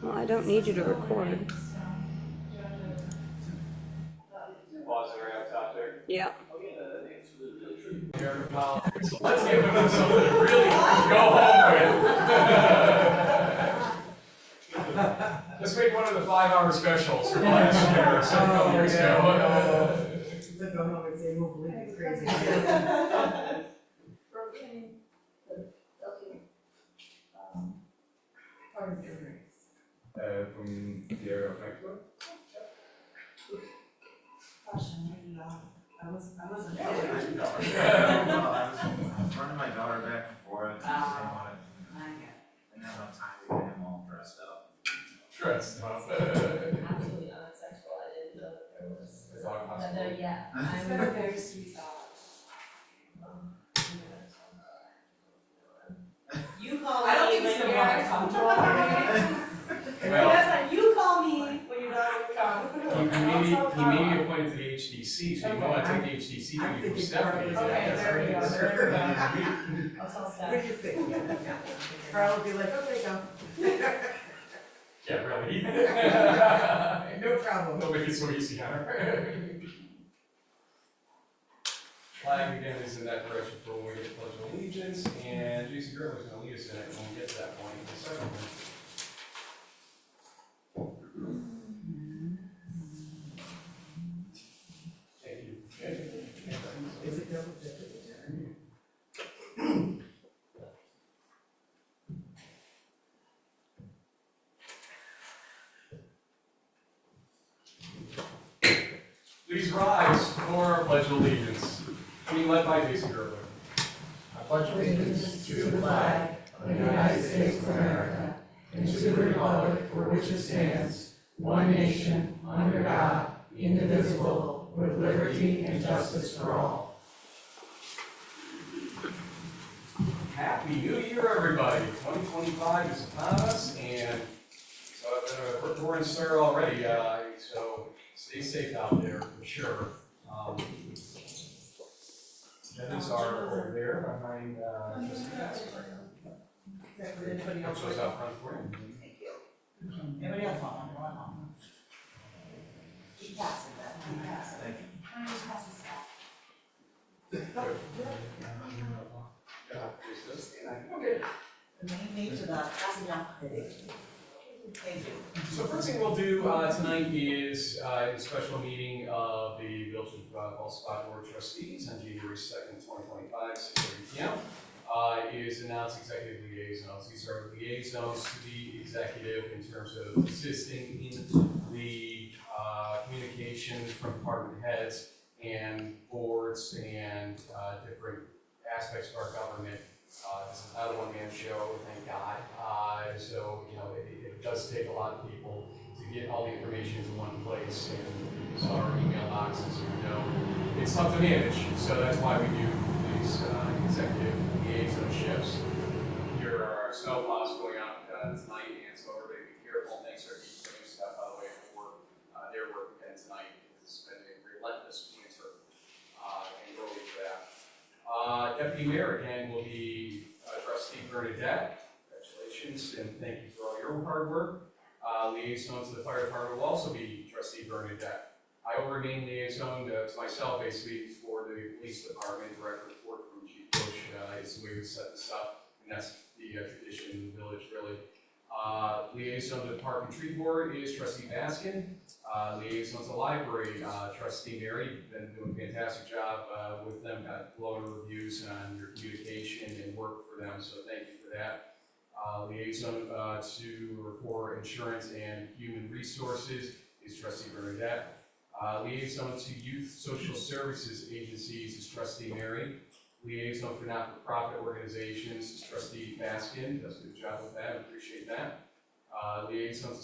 Well, I don't need you to record. Pause it right up top there. Yeah. Let's give them something to really go home with. Let's make one of the 5-hour specials from last year or so, a couple years ago. They go home and say, you won't believe it's crazy. Part of your race. From the area of Frankfurt? Gosh, I wasn't I there. was running my daughter back and forth, and I didn't have enough time to get him all dressed up. Dressed up. Absolutely unacceptable. I didn't know that there was. The dog hospital. But yeah, It's been a very sweet dog. You call I don't me think when it's you're the one comfortable. Well, That's you call me when you're not he may be appointed to the HDC, so you know I take the HDC I'm duty from thinking Stephanie. Carl. Okay, there we go, there we go. I'll tell What Steph. do you think? Carl will be like, okay, go. Yeah, really. No problem. Don't make it so easy, Hunter. Flag again is in that direction for when we get to Pledge of Allegiance, and Jason Gerber's gonna lead us in it when we get to that point in a second. Thank you. Is it double dipping? Please rise for our Pledge of Allegiance, being led by Jason Gerber. I pledge allegiance to the flag of the United States of America and to the republic for which it stands, one nation, under God, indivisible, with liberty and justice for all. Happy New Year, everybody. 2025 is upon us, and so we're in stir already, so stay safe out there for sure. Agendas are over there behind, just the desk right now. Anybody else? Shows out front for you. Anybody else want one? Keep passing that, keep passing. Thank you. Can I just pass this back? Okay. The main name to the passing out committee. Thank you. So first thing we'll do tonight is a special meeting of the Village of Ball Spot Board of Trustees on January 2nd, 2025, 6:30 p.m. Is announce executive liaisons. These are liaisons to the executive in terms of assisting in the communications from department heads and boards and different aspects of our government. This is not a one-man show, thank God. So, you know, it does take a lot of people to get all the information in one place and use our email boxes, you know. It's tough to manage, so that's why we do these executive liaisonships. Here are our snowplows going out tonight, and so everybody be careful. Thanks for keeping stuff, by the way, for their work again tonight. It's been a relentless winter, and early for that. Deputy Mayor again will be Trustee Bernadette. Congratulations and thank you for all your hard work. Liaison to the fire department will also be Trustee Bernadette. I will remain liaison to myself basically for the police department, direct report from Chief Bush. It's the way we set this up, and that's the tradition in the village really. Liaison to the Park and Tree Board is Trustee Baskin. Liaison to the library, Trustee Mary, been doing a fantastic job with them, got glowing reviews on your communication and work for them, so thank you for that. Liaison for insurance and human resources is Trustee Bernadette. Liaison to youth social services agencies is Trustee Mary. Liaison for not-for-profit organizations is Trustee Baskin, does a good job with that, appreciate that. Liaison to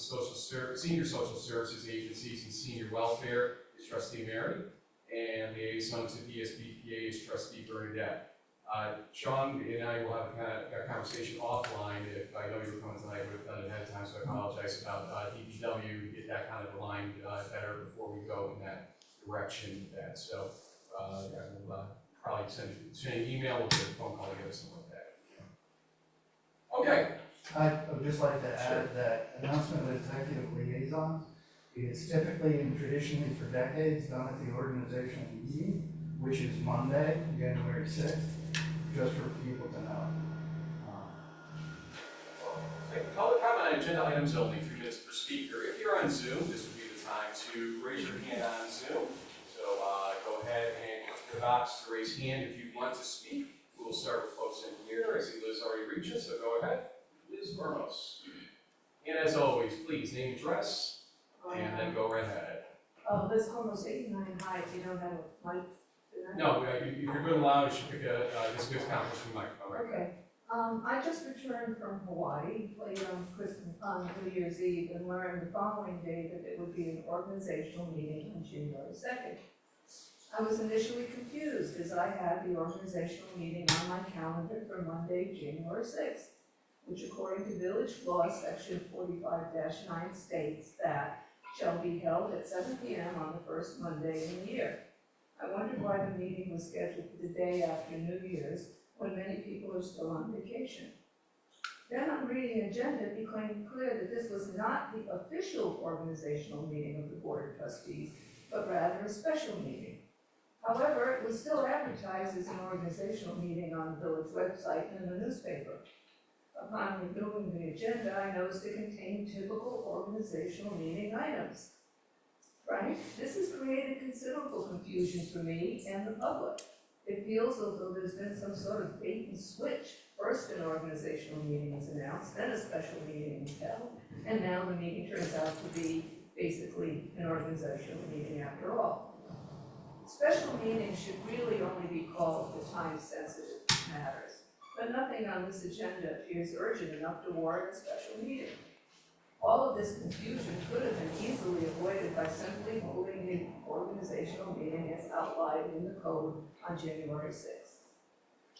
senior social services agencies and senior welfare is Trustee Mary, and liaison to VSBPA is Trustee Bernadette. Sean and I will have a conversation offline. If I know you were coming tonight, I would have done it ahead of time, so I apologize about DPW, get that kind of aligned better before we go in that direction with that. So I will probably send an email or a phone call to get us something like that. Okay, I would just like to add that announcement of executive liaisons is typically and traditionally for decades done at the organizational meeting, which is Monday, January 6th, just for people to know. Public comment on agenda items only, 3 minutes per speaker. If you're on Zoom, this would be the time to raise your hand on Zoom. So go ahead and click the box to raise hand if you want to speak. We'll start with folks in here. I see Liz already reached us, so go ahead. Liz Burmos. And as always, please name, address, and then go right ahead. Liz Cormos, 89 High, you don't have a mic? No, if you're good and loud, you should pick this good conference room microphone right Okay. I just returned from Hawaii, played on New Year's Eve, and learned the following day that it would be an organizational meeting on January 2nd. I was initially confused as I had the organizational meeting on my calendar for Monday, January 6th, which according to village law, section 45-9 states that shall be held at 7 p.m. on the first Monday in the year. I wondered why the meeting was scheduled for the day after New Year's, when many people are still on vacation. Then on reading the agenda, it became clear that this was not the official organizational meeting of the Board of Trustees, but rather a special meeting. However, it was still advertised as an organizational meeting on the village website and in the newspaper. Upon reviewing the agenda, I noticed it contained typical organizational meeting items. Right? This has created considerable confusion for me and the public. It feels as though there's been some sort of bait and switch. First an organizational meeting is announced, then a special meeting is held, and now the meeting turns out to be basically an organizational meeting after all. Special meetings should really only be called for time-sensitive matters, but nothing on this agenda appears urgent enough to warrant a special meeting. All of this confusion could have been easily avoided by simply holding the organizational meeting as outlined in the code on January 6th.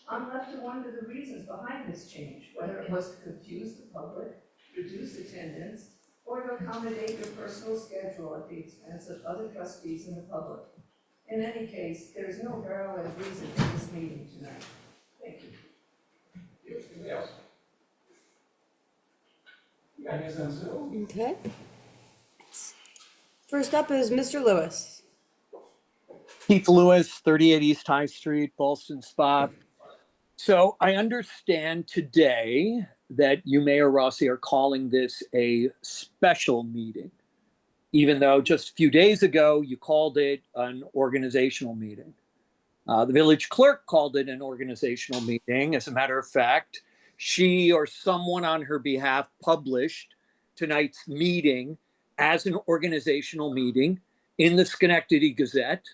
I'm left to wonder the reasons behind this change, whether it was to confuse the public, reduce attendance, or to accommodate your personal schedule at the expense of other trustees and the public. In any case, there is no valid reason for this meeting tonight. Thank you. Anybody else? You got hands on Zoom? Okay. First up is Mr. Lewis. Keith Lewis, 38 East High Street, Ballston Spa. So I understand today that you, Mayor Rossi, are calling this a special meeting, even though just a few days ago you called it an organizational meeting. The village clerk called it an organizational meeting. As a matter of fact, she or someone on her behalf published tonight's meeting as an organizational meeting in the Schenectady Gazette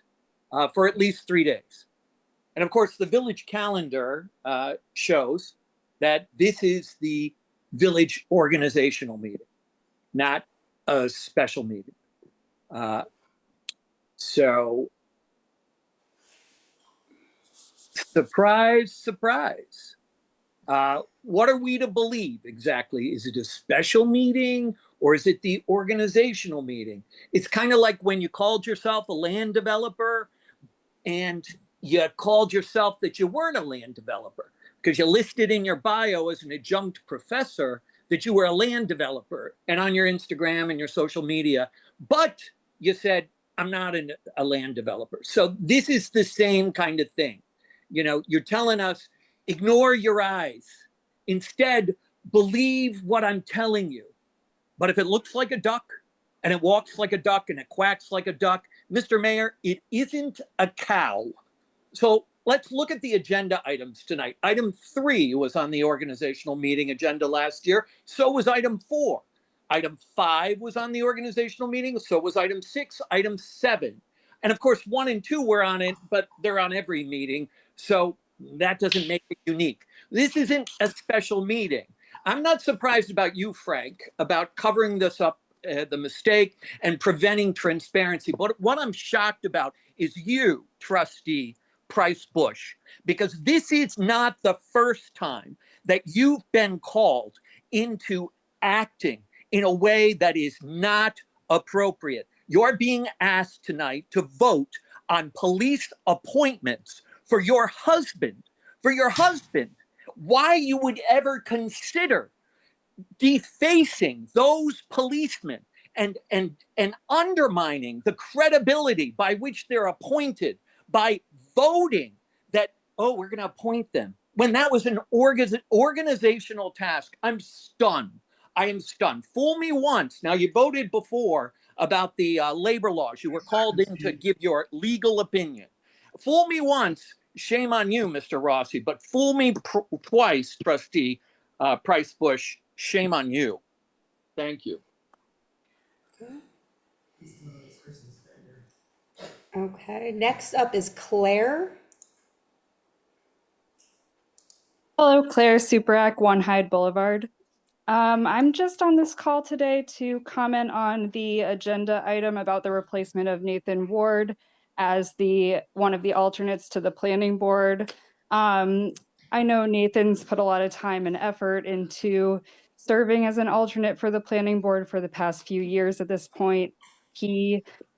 for at least 3 days. And of course, the village calendar shows that this is the village organizational meeting, not a special meeting. So, surprise, surprise. What are we to believe exactly? Is it a special meeting or is it the organizational meeting? It's kind of like when you called yourself a land developer and you called yourself that you weren't a land developer because you listed in your bio as an adjunct professor that you were a land developer and on your Instagram and your social media, but you said, I'm not a land developer. So this is the same kind of thing. You know, you're telling us, ignore your eyes. Instead, believe what I'm telling you. But if it looks like a duck and it walks like a duck and it quacks like a duck, Mr. Mayor, it isn't a cow. So let's look at the agenda items tonight. Item 3 was on the organizational meeting agenda last year. So was item 4. Item 5 was on the organizational meeting. So was item 6, item 7. And of course, 1 and 2 were on it, but they're on every meeting. So that doesn't make it unique. This isn't a special meeting. I'm not surprised about you, Frank, about covering this up, the mistake, and preventing transparency. But what I'm shocked about is you, Trustee Price Bush, because this is not the first time that you've been called into acting in a way that is not appropriate. You're being asked tonight to vote on police appointments for your husband. Why you would ever consider defacing those policemen and undermining the credibility by which they're appointed by voting that, oh, we're going to appoint them, when that was an organizational task. I'm stunned. I am stunned. Fool me once. Now, you voted before about the labor laws. You were called in to give your legal opinion. Fool me once, shame on you, Mr. Rossi, but fool me twice, Trustee Price Bush, shame on you. Thank you. Okay, next up is Claire. Hello, Claire Superac, One Hyde Boulevard. I'm just on this call today to comment on the agenda item about the replacement of Nathan Ward as one of the alternates to the planning board. I know Nathan's put a lot of time and effort into serving as an alternate for the planning board for the past few years at this point.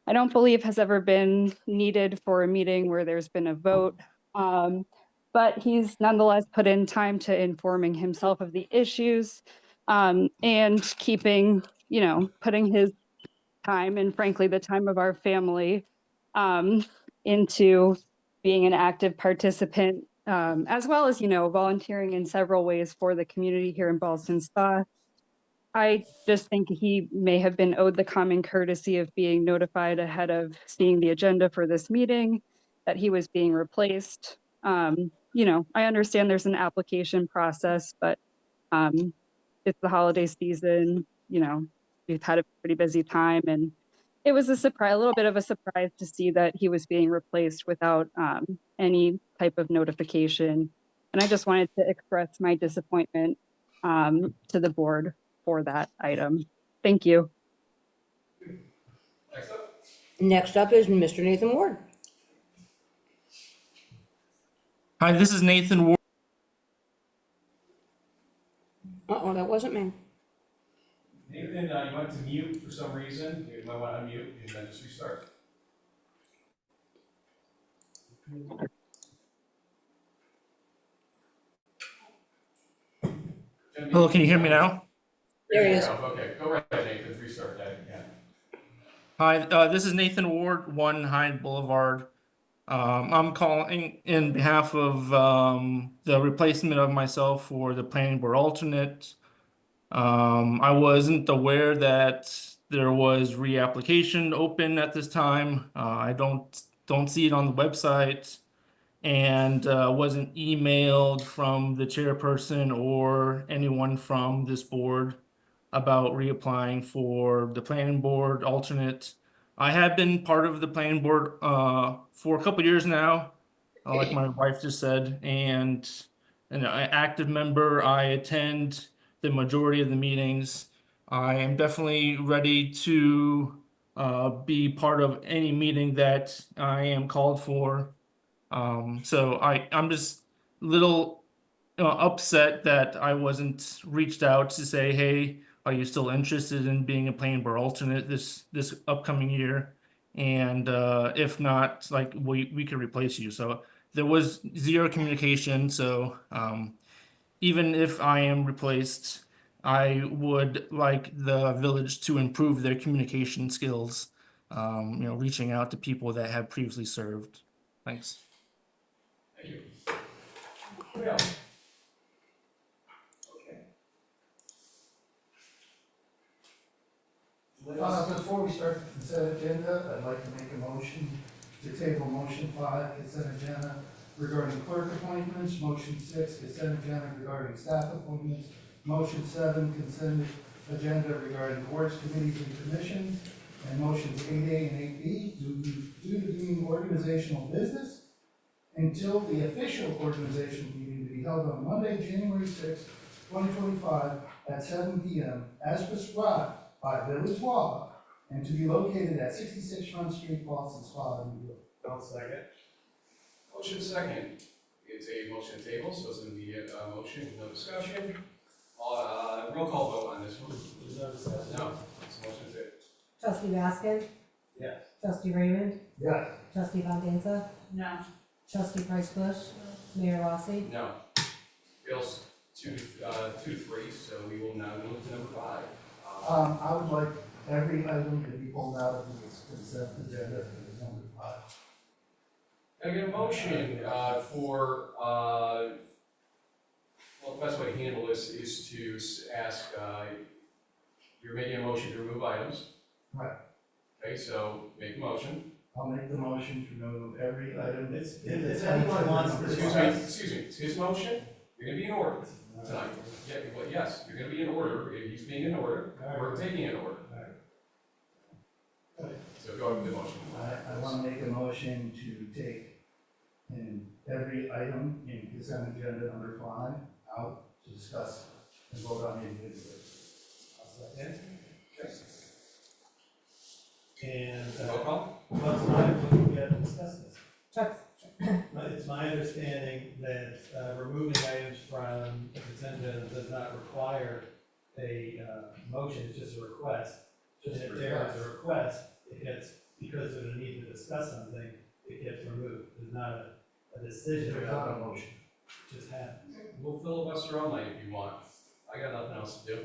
I don't believe has ever been needed for a meeting where there's been a vote. But he's nonetheless put in time to informing himself of the issues and keeping, putting his time and frankly the time of our family into being an active participant, as well as, volunteering in several ways for the community here in Ballston Spa. I just think he may have been owed the common courtesy of being notified ahead of seeing the agenda for this meeting that he was being replaced. I understand there's an application process, but it's the holiday season, we've had a pretty busy time, and it was a little bit of a surprise to see that he was being replaced without any type of notification. And I just wanted to express my disappointment to the board for that item. Thank you. Next up is Mr. Nathan Ward. Hi, this is Nathan Ward. Uh-oh, that wasn't me. Nathan, you went to mute for some reason. You might want to unmute and then just restart. Hello, can you hear me now? There he is. Okay, go right ahead, Nathan. Restart that again. Hi, this is Nathan Ward, One Hyde Boulevard. I'm calling in behalf of the replacement of myself for the planning board alternate. I wasn't aware that there was reapplication open at this time. I don't see it on the website, and wasn't emailed from the chairperson or anyone from this board about reapplying for the planning board alternate. I have been part of the planning board for a couple years now, like my wife just said, and an active member. I attend the majority of the meetings. I am definitely ready to be part of any meeting that I am called for. So I'm just a little upset that I wasn't reached out to say, hey, are you still interested in being a planning board alternate this upcoming year? And if not, like we can replace you. So there was zero communication. So even if I am replaced, I would like the village to improve their communication skills, reaching out to people that have previously served. Thanks. Thank you. Yeah. Before we start the consent agenda, I'd like to make a motion to table motion 5, consent agenda regarding clerk appointments, motion 6, consent agenda regarding staff appointments, motion 7, consent agenda regarding boards, committees, and commissions, and motions 8A and 8B due to being organizational business until the official organizational meeting to be held on Monday, January 6, 2025 at 7 p.m. as prescribed by village law, and to be located at 66 Front Street, Ballston Spa, New York. I'll second. Motion second. It's a motion table, so it's an immediate motion, no discussion. Roll call vote on this one. No discussion. No, it's a motion table. Trustee Baskin? Yes. Trustee Raymond? Yes. Trustee Fondanza? No. Trustee Price Bush? Mayor Rossi? No. Bills. 2 to 3, so we will now move to number 5. I would like every item to be pulled out of this consent agenda for number 5. Can I get a motion for, well, the best way to handle this is to ask, you're making a motion to remove items. Right. Okay, so make a motion. I'll make the motion to remove every item. If anyone wants to Excuse me, it's his motion, you're gonna be in order tonight. Yeah, well, yes, you're gonna be in order, he's being in order, we're taking in order. So go ahead with the motion. I want to make a motion to take every item in consent agenda number 5 out to discuss and vote on individually. And, Roll call? what's my, when we get to discuss this? It's my understanding that, removing items from the consent agenda does not require a, motion, it's just a request. Just a And if there is a request, it gets, because of the need to discuss something, it gets removed. There's not a decision. There's not a motion. It just happens. We'll filibuster all night if you want. I got nothing else to do.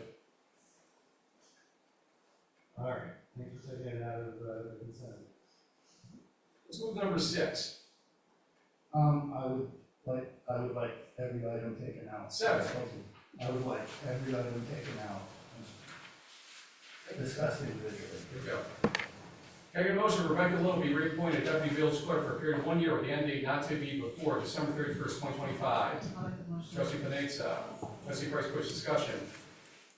All right, thank you for taking it out of the consent. Let's move to number 6. I would like every item taken out. 7. I would like every item taken out and discussed individually. Here we go. Can I get a motion for Rebecca Little be reappointed deputy village clerk for a period of 1 year with the end date not to be before December 31st, 2025? Trustee Panizza, trustee Price Bush, discussion.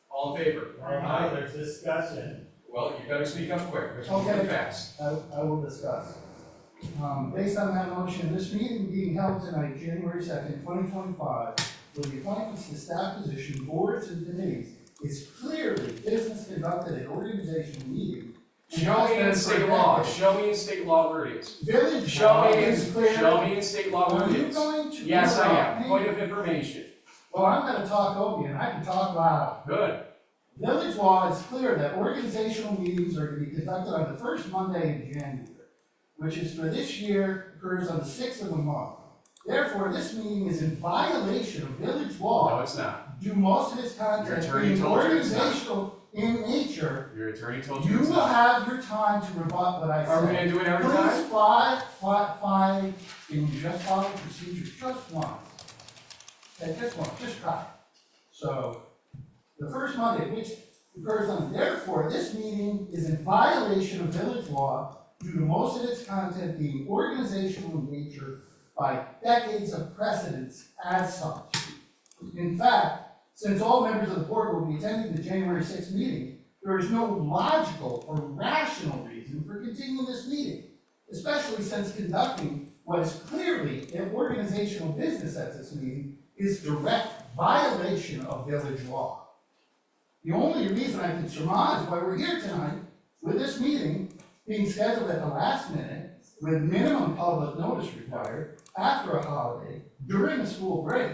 All in favor? Aye, there's discussion. Well, you better speak up quick, because we're Okay. moving fast. I will discuss. Based on that motion, this meeting being held tonight, January 2nd, 2025, with the appointments to staff position, boards and committees, is clearly business conducted at organizational meeting. Show me in state law, show me in state law where it is. Village Show law me is clear. in state law where Are it you is. going to? Yes, I interrupt am. me? Point of information. Well, I'm gonna talk over you, and I can talk loud. Good. Village law is clear that organizational meetings are to be conducted on the first Monday in January, which is for this year, occurs on the 6th of the month. Therefore, this meeting is in violation of village No, law, it's not. due most of its Your content attorney being told you it's not. organizational in nature. Your attorney told you You it's will not. have your time to rebut what I Are we say. gonna do it every Please time? can you just follow the procedure just once? Okay, just once, just try. So, the first Monday, which occurs on, therefore, this meeting is in violation of village law due to most of its content being organizational in nature by decades of precedence as such. In fact, since all members of the board will be attending the January 6th meeting, there is no logical or rational reason for continuing this meeting, especially since conducting what is clearly an organizational business at this meeting is direct violation of village law. The only reason I can surmise why we're here tonight with this meeting being scheduled at the last minute with minimum public notice required after a holiday during a school break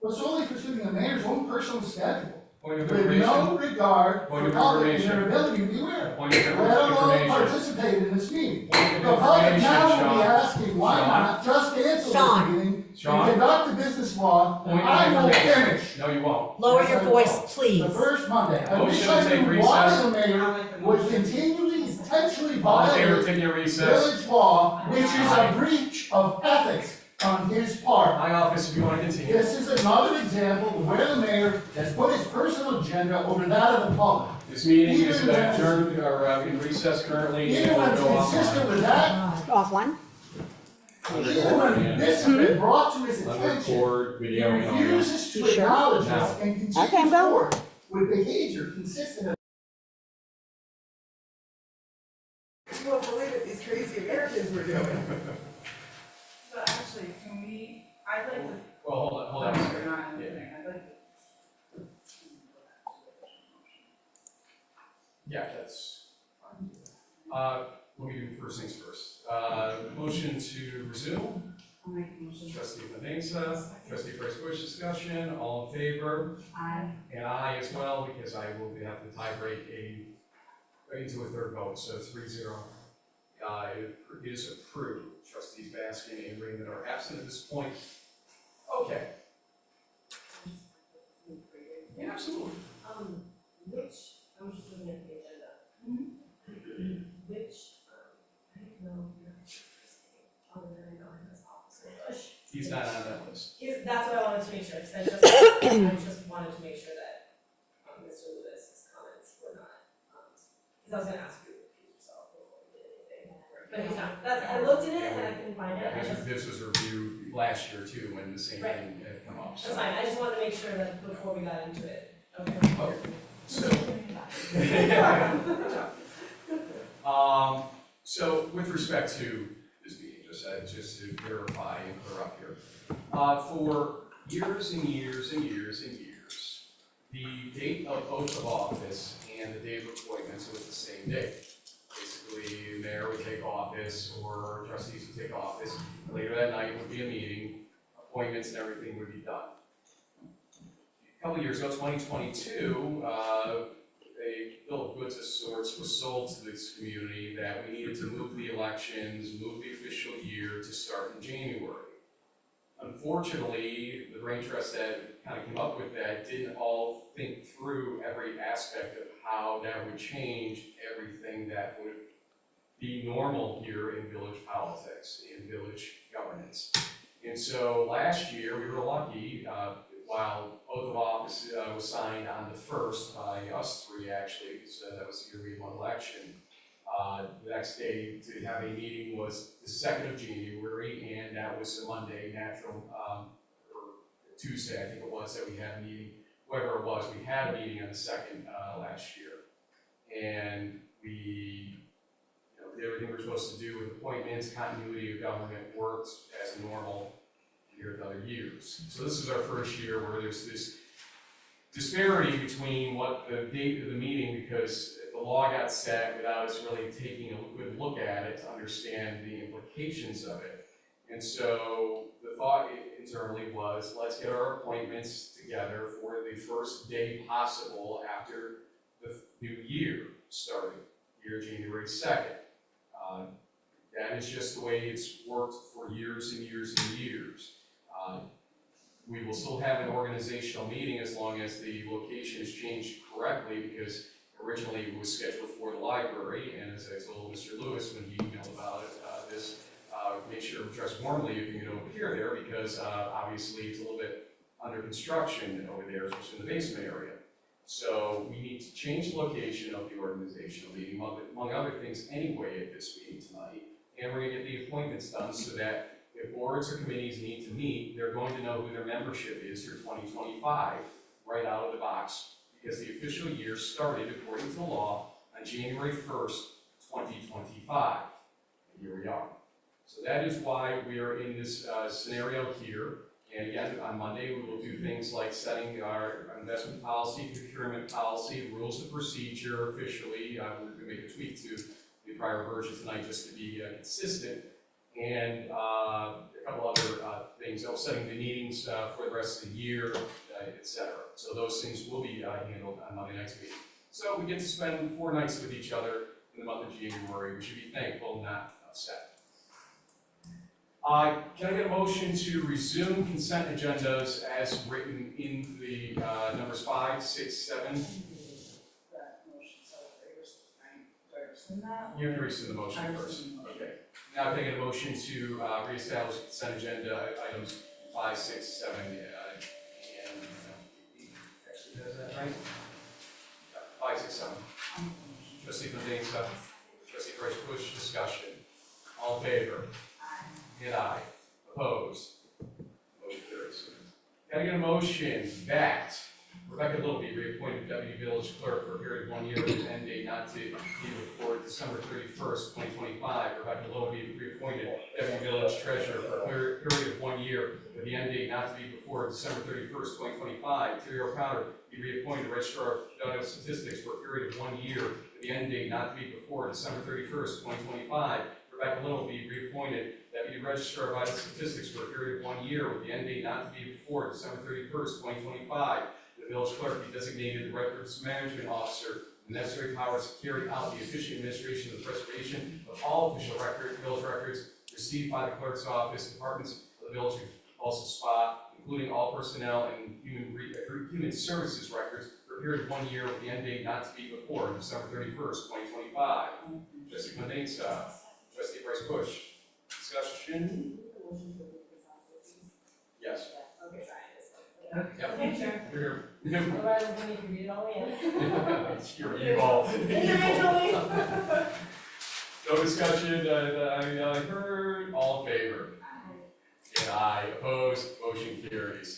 was solely for suiting the mayor's own personal schedule Point of with information. no regard Point for of public and information. their ability to be aware. Point of Let alone information. participate in this meeting. Point of The public information, now will be Sean. asking why Sean. not just cancel Sean. this meeting Sean. and conduct the business law, and Point of I will information. finish. No, you won't. Lower Yes, your I voice, will. please. The first Monday, I wish Motion I to take knew why recess. the mayor would continually intentionally All in favor, violate taking a recess. village law, which is a breach of ethics on his part. My office, if you want to continue. This is another example of where the mayor has put his personal agenda over that of the public. This meeting is Even when- adjourned, or in recess currently, and Even when will it's go off. consistent with that, Offline? even when this has been brought to his attention, Record, he video, and audio. refuses to You sure? acknowledge No. this and Okay, I'm continues going. forward with behavior consistent of. You won't believe it, these crazy Americans were doing. So actually, can we, I'd like to. Well, hold on a second. We're not in the Yeah. thing. I'd like to. Yeah, that's fine. Let me do first things first. Motion to resume, I'll make a motion. trustee Manesa, trustee Price Bush discussion, all in favor? Aye. And I as well, because I will have to tie break into a third vote, so 3-0. It is approved. Trustees Baskin and Raymond are absent at this point. Okay. Yeah, absolutely. Which, I was just looking at the agenda. Which, I don't know, other than I know him as Officer Bush. He's not on that list. That's what I wanted to make sure, because I just wanted to make sure that, Mr. Lewis's comments were not, because I was gonna ask you to recuse yourself before we did anything. But he's not, I looked in it and I couldn't find it, I just, This was reviewed last year too, when the same Right. thing had come up, that's so. fine, I just wanted to make sure that before we got into it, okay. So, so with respect to this meeting, just to verify and clear up here. For years and years and years and years, the date of oath of office and the date of appointments was the same day. Basically, the mayor would take office or trustees would take office. Later that night would be a meeting, appointments and everything would be done. A couple of years ago, 2022, a bill of goods of sorts was sold to this community that we needed to move the elections, move the official year to start in January. Unfortunately, the brain trust that kind of came up with that didn't all think through every aspect of how that would change everything that would be normal here in village politics, in village governance. And so last year, we were lucky, while oath of office was signed on the 1st by us three actually, so that was the year we won election. The next day to have a meeting was the 2nd of January, and that was a Monday, or Tuesday, I think it was, that we had a meeting. Whoever it was, we had a meeting on the 2nd last year. And we, did everything we're supposed to do with appointments, continuity of government worked as normal compared to other years. So this is our first year where there's this disparity between what the date of the meeting, because the law got set without us really taking a good look at it to understand the implications of it. And so the thought internally was, let's get our appointments together for the first day possible after the new year started, January 2nd. That is just the way it's worked for years and years and years. We will still have an organizational meeting as long as the location is changed correctly, because originally it was scheduled for the library, and as I told Mr. Lewis when he emailed about it, make sure to dress warmly if you can appear there, because obviously it's a little bit under construction over there, especially in the basement area. So we need to change the location of the organizational meeting, among other things anyway at this meeting tonight, and we're gonna get the appointments done so that if boards or committees need to meet, they're going to know who their membership is for 2025 right out of the box, because the official year started according to the law on January 1st, 2025. And here we are. So that is why we are in this scenario here. And again, on Monday, we will do things like setting our investment policy, procurement policy, rules of procedure officially. We're going to make a tweak to the prior version tonight just to be consistent. And a couple other things, setting the meetings for the rest of the year, et cetera. So those things will be handled on Monday night's meeting. So we get to spend 4 nights with each other in the month of January. We should be thankful, not upset. Can I get a motion to resume consent agendas as written in the numbers 5, 6, 7? That motion, so do I rescind that? You have to rescind the motion first. Okay. Now can I get a motion to reestablish consent agenda items 5, 6, 7, and actually has that right? 5, 6, 7. Trustee Benedicta, Trustee Price Bush, discussion. All in favor? And aye. Opposed? Motion carries. Can I get a motion that Rebecca Little be reappointed Deputy Village Clerk for a period of 1 year with an end date not to be before December 31st, 2025. Rebecca Little be reappointed Deputy Village Treasurer for a period of 1 year with the end date not to be before December 31st, 2025. Terry O'Connor be reappointed Registrar of Federal Statistics for a period of 1 year with the end date not to be before December 31st, 2025. Rebecca Little be reappointed Deputy Registrar of Vital Statistics for a period of 1 year with the end date not to be before December 31st, 2025. The village clerk be designated the Records Management Officer, the necessary powers to carry out the efficient administration of the preservation of all official village records received by the clerk's office, departments of the village, also SPA, including all personnel and human services records for a period of 1 year with the end date not to be before December 31st, 2025. Trustee Mendeza, trustee Bryce Bush. Discussion? Yes. Okay, sorry, I missed it. Yep. Okay, sure. We're here. Otherwise, we need to read it all again. You're evil. Individually. No discussion, I heard, all in favor? And aye, opposed, motion carries.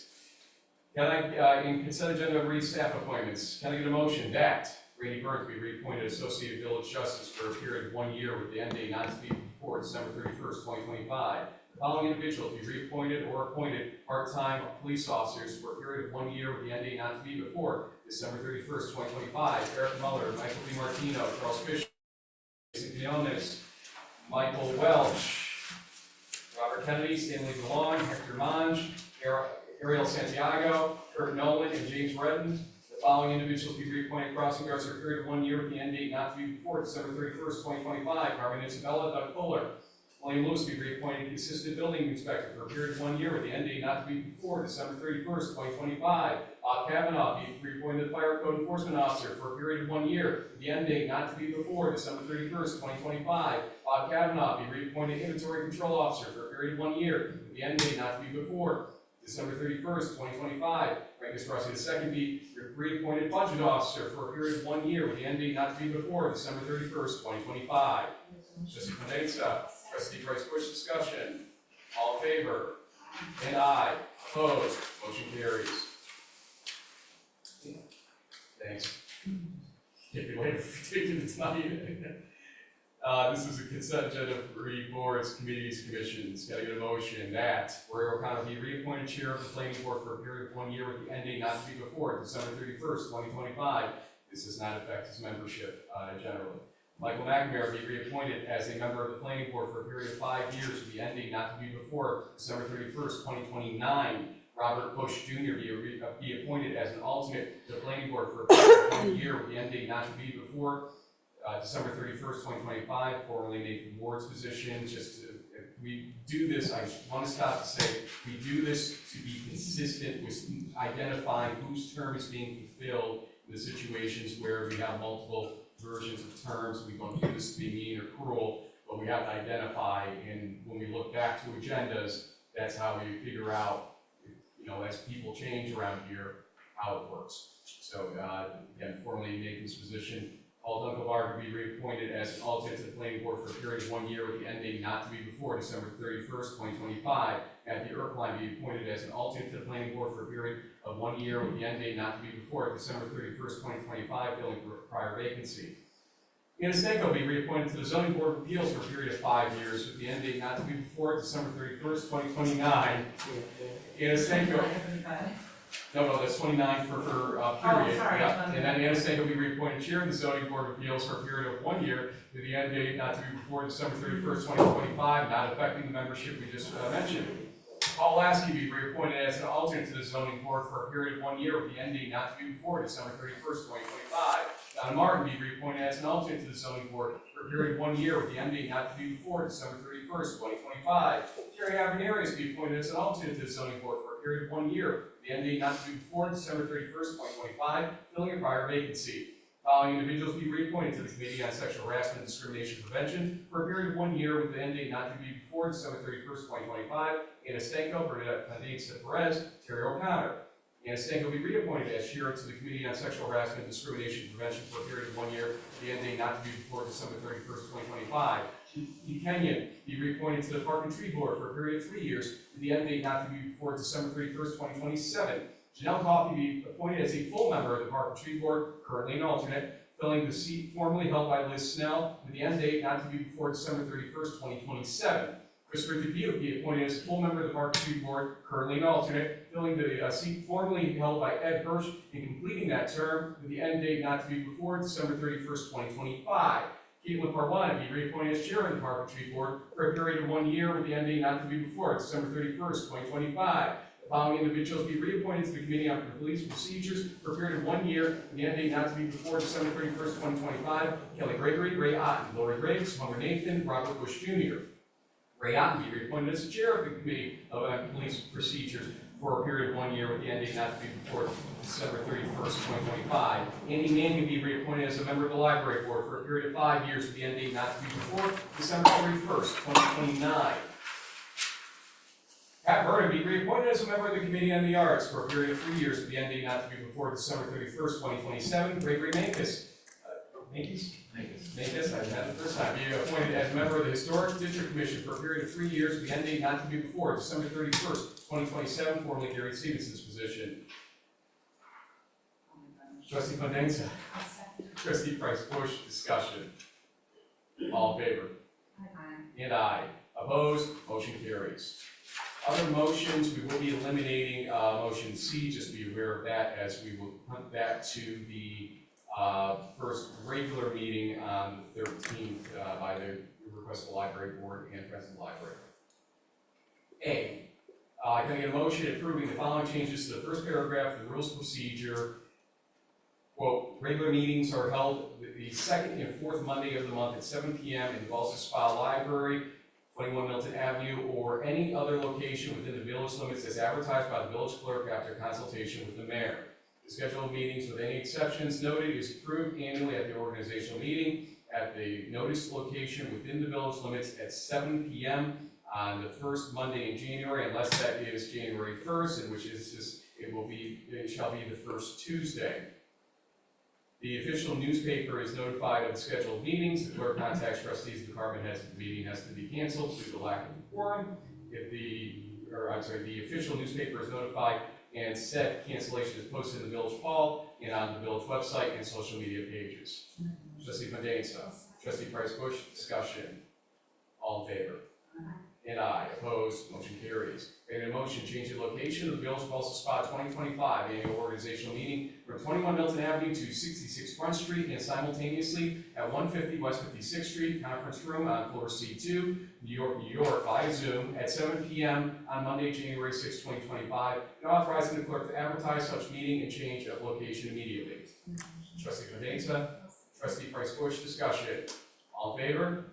Can I, in consent agenda, read staff appointments, can I get a motion that Randy Burns be reappointed Associate Village Justice for a period of 1 year with the end date not to be before December 31st, 2025. The following individuals be reappointed or appointed part-time police officers for a period of 1 year with the end date not to be before December 31st, 2025. Eric Muller, Michael DiMartino, Charles Fisher, Jason Quinones, Michael Welch, Robert Kennedy, Stanley DeLong, Hector Monge, Ariel Santiago, Kurt Nolan, and James Redden. The following individuals be reappointed crossing guards for a period of 1 year with the end date not to be before December 31st, 2025. Carmen Isabella, Doug Fuller. William Lewis be reappointed Assistant Building Inspector for a period of 1 year with the end date not to be before December 31st, 2025. Bob Kavanaugh be reappointed Fire Code Enforcement Officer for a period of 1 year with the end date not to be before December 31st, 2025. Bob Kavanaugh be reappointed Inventory Control Officer for a period of 1 year with the end date not to be before December 31st, 2025. Frank Esparza II be reappointed Budget Officer for a period of 1 year with the end date not to be before December 31st, 2025. Trustee Mendeza, trustee Bryce Bush, discussion. All in favor? And aye. Opposed? Motion carries. Thanks. Can't be waiting for taking the time. This is a consent agenda for boards, committees, commissions. Can I get a motion that Roy O'Connor be reappointed chair of the planning board for a period of 1 year with the end date not to be before December 31st, 2025. This does not affect his membership generally. Michael McNamara be reappointed as a member of the planning board for a period of 5 years with the end date not to be before December 31st, 2029. Robert Bush Jr. be appointed as an alternate to the planning board for a period of 1 year with the end date not to be before December 31st, 2025, formerly Nathan Ward's position. We do this, I want to stop to say, we do this to be consistent with identifying whose term is being fulfilled in the situations where we have multiple versions of terms. We don't do this to be mean or cruel, but we have to identify, and when we look back to agendas, that's how we figure out, as people change around here, how it works. So again, formerly Nathan's position. Paul Dunkelbar to be reappointed as an alternate to the planning board for a period of 1 year with the end date not to be before December 31st, 2025. Matthew Erkline be appointed as an alternate to the planning board for a period of 1 year with the end date not to be before December 31st, 2025, filling prior vacancy. Anna Stanko be reappointed to the Zoning Board of Appeals for a period of 5 years with the end date not to be before December 31st, 2029. Anna Stanko. No, that's 29 for period. sorry. Yeah. And then Anna Stanko be reappointed chair of the Zoning Board of Appeals for a period of 1 year with the end date not to be before December 31st, 2025, not affecting the membership we just mentioned. Paul Lasky be reappointed as an alternate to the Zoning Board for a period of 1 year with the end date not to be before December 31st, 2025. Donna Martin be reappointed as an alternate to the Zoning Board for a period of 1 year with the end date not to be before December 31st, 2025. Terry Abernaris be appointed as an alternate to the Zoning Board for a period of 1 year, the end date not to be before December 31st, 2025, filling a prior vacancy. Following individuals be reappointed to the Committee on Sexual Harassment and Discrimination Prevention for a period of 1 year with the end date not to be before December 31st, 2025. Anna Stanko, Bernadette Perez, Terry O'Connor. Anna Stanko be reappointed as chair to the Committee on Sexual Harassment and Discrimination Prevention for a period of 1 year with the end date not to be before December 31st, 2025. Keith Kenyon be reappointed to the Park and Tree Board for a period of 3 years with the end date not to be before December 31st, 2027. Janelle Coffey be appointed as a full member of the Park and Tree Board, currently an alternate, filling the seat formerly held by Liz Snell with the end date not to be before December 31st, 2027. Christopher Dubuque be appointed as a full member of the Park and Tree Board, currently an alternate, filling the seat formerly held by Ed Hirsch and completing that term with the end date not to be before December 31st, 2025. Caitlin Parwana be reappointed as chair of the Park and Tree Board for a period of 1 year with the end date not to be before December 31st, 2025. The following individuals be reappointed to the Committee on Police Procedures for a period of 1 year with the end date not to be before December 31st, 2025. Kelly Gregory, Ray Otten, Lori Graves, Homer Nathan, Robert Bush Jr. Ray Otten be reappointed as the chair of the Committee of Police Procedures for a period of 1 year with the end date not to be before December 31st, 2025. Andy Mann be reappointed as a member of the library board for a period of 5 years with the end date not to be before December 31st, 2029. Pat Vernon be reappointed as a member of the Committee on the Arts for a period of 3 years with the end date not to be before December 31st, 2027. Gregory Mankus. Mankus, I had it the first time. Be appointed as a member of the Historic District Commission for a period of 3 years with the end date not to be before December 31st, 2027, formerly Gary Stevenson's position. Trustee Fondenza. Trustee Price Bush, discussion. All in favor? And aye. Opposed? Motion carries. Other motions, we will be eliminating motion C, just be aware of that, as we will punt that to the first regular meeting on the 13th by the request of the library board and friends of the library. A, can I get a motion approving the following changes to the first paragraph of the rules of procedure? Quote, regular meetings are held the second and fourth Monday of the month at 7 p.m. in the Balsas Spa Library, 21 Milton Avenue, or any other location within the village limits as advertised by the village clerk after consultation with the mayor. The schedule of meetings, with any exceptions noted, is approved annually at the organizational meeting at the noticed location within the village limits at 7 p.m. on the first Monday in January, unless that is January 1st, in which it shall be the first Tuesday. The official newspaper is notified of the scheduled meetings. The clerk contacts trustees and department heads if the meeting has to be canceled due to the lack of a quorum. The official newspaper is notified and said cancellation is posted in the village hall and on the village website and social media pages. Trustee Fondenza. Trustee Price Bush, discussion. All in favor? And aye. Opposed? Motion carries. And a motion changing the location of the Village of Balsas Spa 2025 annual organizational meeting from 21 Milton Avenue to 66 Front Street and simultaneously at 150 West 56th Street, conference room on floor C2, New York, via Zoom at 7 p.m. on Monday, January 6, 2025, and authorizing the clerk to advertise such meeting and change of location immediately. Trustee Fondenza. Trustee Price Bush, discussion. All in favor?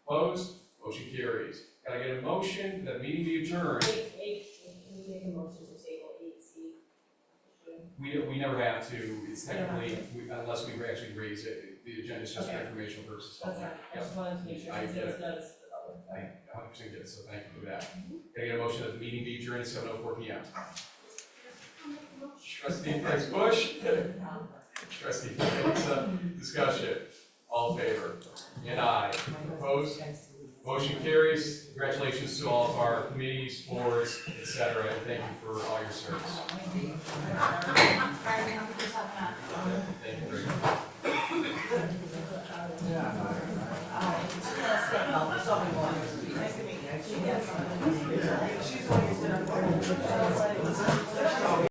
Opposed? Motion carries. Can I get a motion that meeting be adjourned? Can we make a motion to table 8C? We never have to. It's technically, unless we actually raise it, the agenda is just for informational purposes. That's fine, I just wanted to make sure, I since get it was it. noticed to the public. I 100% get it, so thank you for that. Can I get a motion that the meeting be adjourned at 7:04 p.m.? Trustee Price Bush. Trustee Fondenza, discussion. All in favor? And aye. Opposed? Motion carries. Congratulations to all of our committees, boards, etc., and thank you for all your service. Thank you very much. She's the one who stood up for it.